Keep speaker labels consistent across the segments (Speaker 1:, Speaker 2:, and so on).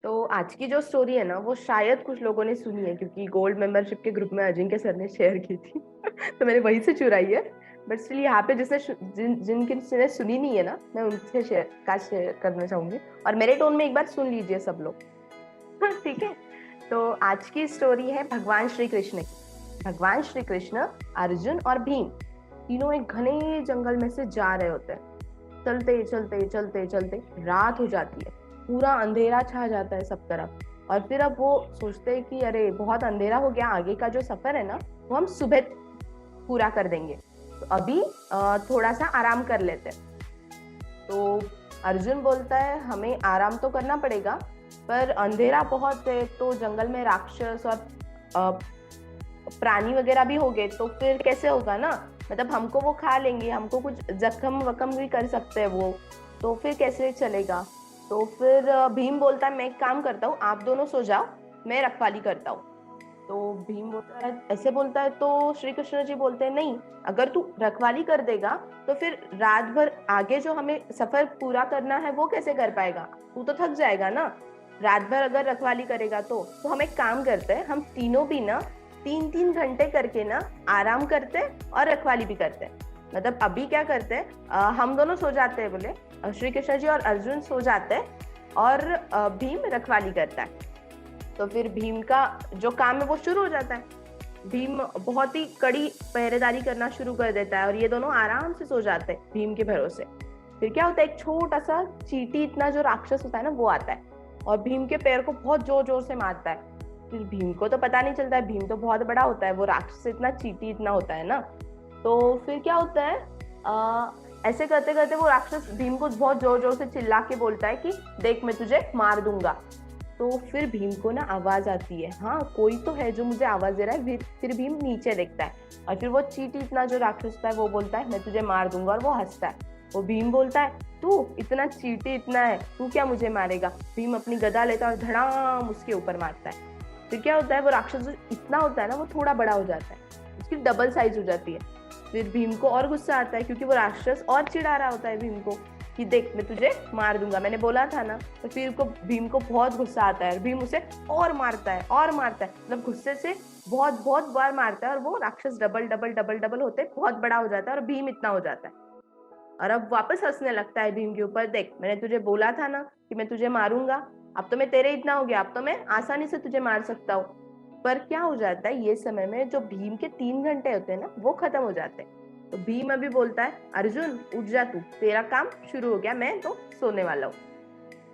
Speaker 1: तो आज की जो स्टोरी है ना वो शायद कुछ लोगों ने सुनी है क्योंकि गोल्ड मेंबरशिप के ग्रुप में अजिंक्य सर ने शेयर की थी तो मैंने वहीं से चुराई है। बट स्टिल यहाँ पे जिन किसी ने सुनी नहीं है ना, मैं उनसे शेयर करना चाहूंगी। और मेरे टोन में एक बार सुन लीजिए सब लोग। ठीक है। तो आज की स्टोरी है भगवान श्री कृष्ण की। भगवान श्री कृष्ण, अर्जुन और भीम तीनों एक घने जंगल में से जा रहे होते हैं। चलते चलते चलते चलते रात हो जाती है। पूरा अंधेरा छा जाता है सब तरफ। और फिर अब वो सोचते हैं कि अरे बहुत अंधेरा हो गया, आगे का जो सफर है ना वो हम सुबह पूरा कर देंगे। तो अभी थोड़ा सा आराम कर लेते हैं। तो अर्जुन बोलता है हमें आराम तो करना पड़ेगा, पर अंधेरा बहुत है तो जंगल में राक्षस और अ, प्राणी वगैरह भी हो गए तो फिर कैसे होगा ना। मतलब हमको वो खा लेंगे, हमको कुछ जख्म वकम भी कर सकते हैं वो, तो फिर कैसे चलेगा। तो फिर भीम बोलता है मैं एक काम करता हूँ, आप दोनों सो जाओ, मैं रखवाली करता हूँ। तो भीम बोलता है, ऐसे बोलता है तो श्री कृष्ण जी बोलते हैं नहीं, अगर तू रखवाली कर देगा तो फिर रात भर आगे जो हमें सफर पूरा करना है वो कैसे कर पाएगा, तू तो थक जाएगा ना रात भर अगर रखवाली करेगा। तो हम एक काम करते हैं, हम तीनों भी ना 3-3 घंटे करके ना आराम करते और रखवाली भी करते हैं। मतलब अभी क्या करते हैं, हम दोनों सो जाते हैं, बोले श्री कृष्ण जी और अर्जुन सो जाते हैं और भीम रखवाली करता है। तो फिर भीम का जो काम है वो शुरू हो जाता है। भीम बहुत ही कड़ी पहरेदारी करना शुरू कर देता है और ये दोनों आराम से सो जाते हैं भीम के भरोसे। फिर क्या होता है, एक छोटा सा चींटी इतना जो राक्षस होता है ना वो आता है और भीम के पैर को बहुत जोर जोर से मारता है। फिर भीम को तो पता नहीं चलता है, भीम तो बहुत बड़ा होता है, वो राक्षस इतना चींटी इतना होता है ना। तो फिर क्या होता है, ऐसे करते करते वो राक्षस भीम को बहुत जोर जोर से चिल्ला के बोलता है कि देख मैं तुझे मार दूंगा। तो फिर भीम को ना आवाज आती है, हाँ कोई तो है जो मुझे आवाज दे रहा है। फिर भीम नीचे देखता है और फिर वो चींटी इतना जो राक्षस होता है वो बोलता है मैं तुझे मार दूंगा, और वो हंसता है। वो भीम बोलता है तू इतना चींटी इतना है, तू क्या मुझे मारेगा। भीम अपनी गदा लेता है और धड़ाम उसके ऊपर मारता है। फिर क्या होता है, वो राक्षस जो इतना होता है ना वो थोड़ा बड़ा हो जाता है, उसकी डबल साइज हो जाती है। फिर भीम को और गुस्सा आता है क्योंकि वो राक्षस और चिढ़ा रहा होता है भीम को कि देख मैं तुझे मार दूंगा, मैंने बोला था ना। तो फिर को भीम को बहुत गुस्सा आता है और भीम उसे और मारता है और मारता है, मतलब गुस्से से बहुत बहुत बार मारता है और वो राक्षस डबल डबल डबल डबल होते बहुत बड़ा हो जाता है और भीम इतना हो जाता है। और अब वापस हंसने लगता है भीम के ऊपर, देख मैंने तुझे बोला था ना कि मैं तुझे मारूंगा, अब तो मैं तेरे इतना हो गया, अब तो मैं आसानी से तुझे मार सकता हूँ। पर क्या हो जाता है, ये समय में जो भीम के 3 घंटे होते हैं ना वो खत्म हो जाते हैं। तो भीम अभी बोलता है अर्जुन उठ जा, तू तेरा काम शुरू हो गया, मैं तो सोने वाला हूँ।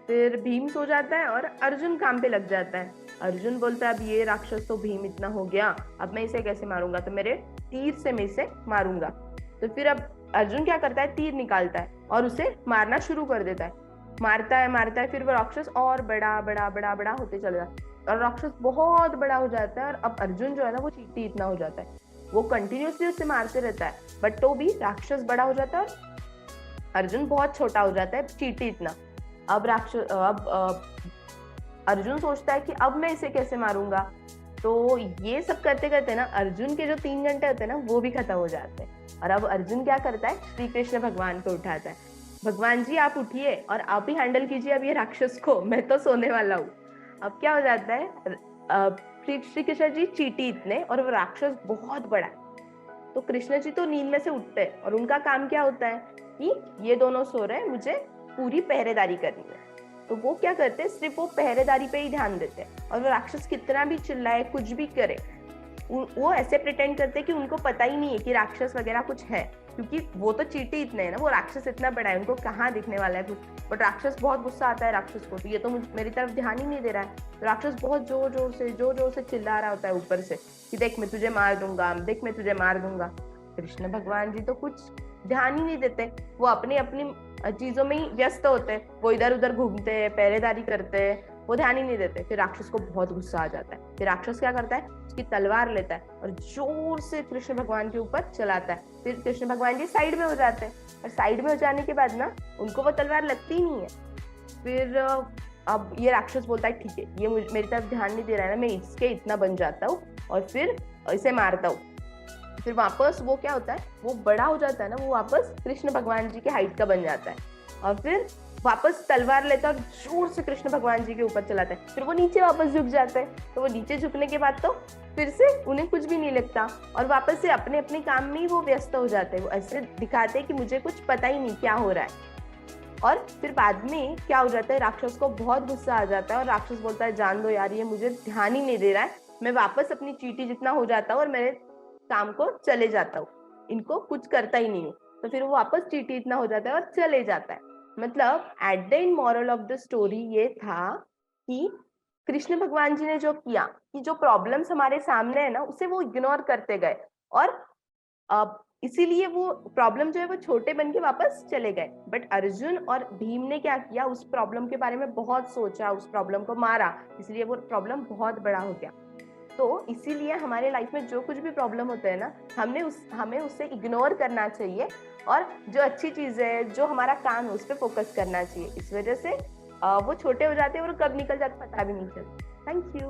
Speaker 1: फिर भीम सो जाता है और अर्जुन काम पे लग जाता है। अर्जुन बोलता है अब ये राक्षस तो भीम इतना हो गया, अब मैं इसे कैसे मारूंगा, तो मेरे तीर से मैं इसे मारूंगा। तो फिर अब अर्जुन क्या करता है, तीर निकालता है और उसे मारना शुरू कर देता है। मारता है, फिर वो राक्षस और बड़ा बड़ा बड़ा बड़ा होते चला जाता है और राक्षस बहुत बड़ा हो जाता है। और अब अर्जुन जो है ना वो चींटी इतना हो जाता है, वो कंटिन्यूसली उसे मारते रहता है बट तो भी राक्षस बड़ा हो जाता है और अर्जुन बहुत छोटा हो जाता है, चींटी इतना। अब अर्जुन सोचता है कि अब मैं इसे कैसे मारूंगा। तो ये सब करते करते ना अर्जुन के जो 3 घंटे होते हैं ना वो भी खत्म हो जाते हैं। और अब अर्जुन क्या करता है, श्री कृष्ण भगवान को उठाता है, भगवान जी आप उठिए और आप ही हैंडल कीजिए अब ये राक्षस को, मैं तो सोने वाला हूँ। अब क्या हो जाता है, श्री कृष्ण जी चींटी इतने और वो राक्षस बहुत बड़ा है। तो कृष्ण जी तो नींद में से उठते हैं और उनका काम क्या होता है कि ये दोनों सो रहे हैं, मुझे पूरी पहरेदारी करनी है। तो वो क्या करते हैं, सिर्फ वो पहरेदारी पे ही ध्यान देते हैं और वो राक्षस कितना भी चिल्लाए कुछ भी करे वो ऐसे प्रिटेंड करते हैं कि उनको पता ही नहीं है कि राक्षस वगैरह कुछ है, क्योंकि वो तो चींटी इतने हैं ना, वो राक्षस इतना बड़ा है, उनको कहाँ दिखने वाला है कुछ। बट राक्षस बहुत गुस्सा आता है राक्षस को, तो ये तो मेरी तरफ ध्यान ही नहीं दे रहा है। राक्षस बहुत जोर जोर से चिल्ला रहा होता है ऊपर से कि देख मैं तुझे मार दूंगा, देख मैं तुझे मार दूंगा। कृष्ण भगवान जी तो कुछ ध्यान ही नहीं देते, वो अपनी अपनी चीजों में ही व्यस्त होते हैं, वो इधर उधर घूमते हैं, पहरेदारी करते हैं, वो ध्यान ही नहीं देते। फिर राक्षस को बहुत गुस्सा आ जाता है, फिर राक्षस क्या करता है, उसकी तलवार लेता है और जोर से कृष्ण भगवान के ऊपर चलाता है। फिर कृष्ण भगवान जी साइड में हो जाते हैं और साइड में हो जाने के बाद ना उनको वो तलवार लगती ही नहीं है। फिर अब ये राक्षस बोलता है ठीक है, ये मेरी तरफ ध्यान नहीं दे रहा है ना, मैं इसके इतना बन जाता हूँ और फिर इसे मारता हूँ। फिर वापस वो क्या होता है, वो बड़ा हो जाता है ना, वो वापस कृष्ण भगवान जी के हाइट का बन जाता है और फिर वापस तलवार लेता है और जोर से कृष्ण भगवान जी के ऊपर चलाता है, फिर वो नीचे वापस झुक जाते हैं। तो वो नीचे झुकने के बाद तो फिर से उन्हें कुछ भी नहीं लगता और वापस से अपने अपने काम में ही वो व्यस्त हो जाते हैं। वो ऐसे दिखाते हैं कि मुझे कुछ पता ही नहीं क्या हो रहा है। और फिर बाद में क्या हो जाता है, राक्षस को बहुत गुस्सा आ जाता है और राक्षस बोलता है जान दो यार, ये मुझे ध्यान ही नहीं दे रहा है, मैं वापस अपनी चींटी जितना हो जाता हूँ और मेरे काम को चले जाता हूँ, इनको कुछ करता ही नहीं हूँ। तो फिर वो वापस चींटी इतना हो जाता है और चले जाता है। मतलब at the end moral of the story ये था कि कृष्ण भगवान जी ने जो किया कि जो प्रॉब्लम्स हमारे सामने है ना, उसे वो इग्नोर करते गए और इसीलिए वो प्रॉब्लम जो है वो छोटे बन के वापस चले गए। बट अर्जुन और भीम ने क्या किया, उस प्रॉब्लम के बारे में बहुत सोचा, उस प्रॉब्लम को मारा, इसलिए वो प्रॉब्लम बहुत बड़ा हो गया। तो इसीलिए हमारे लाइफ में जो कुछ भी प्रॉब्लम होता है ना, हमें उसे इग्नोर करना चाहिए और जो अच्छी चीज है, जो हमारा काम है, उस पर फोकस करना चाहिए। इस वजह से वो छोटे हो जाते हैं और कब निकल जाते पता भी नहीं चलता। Thank you.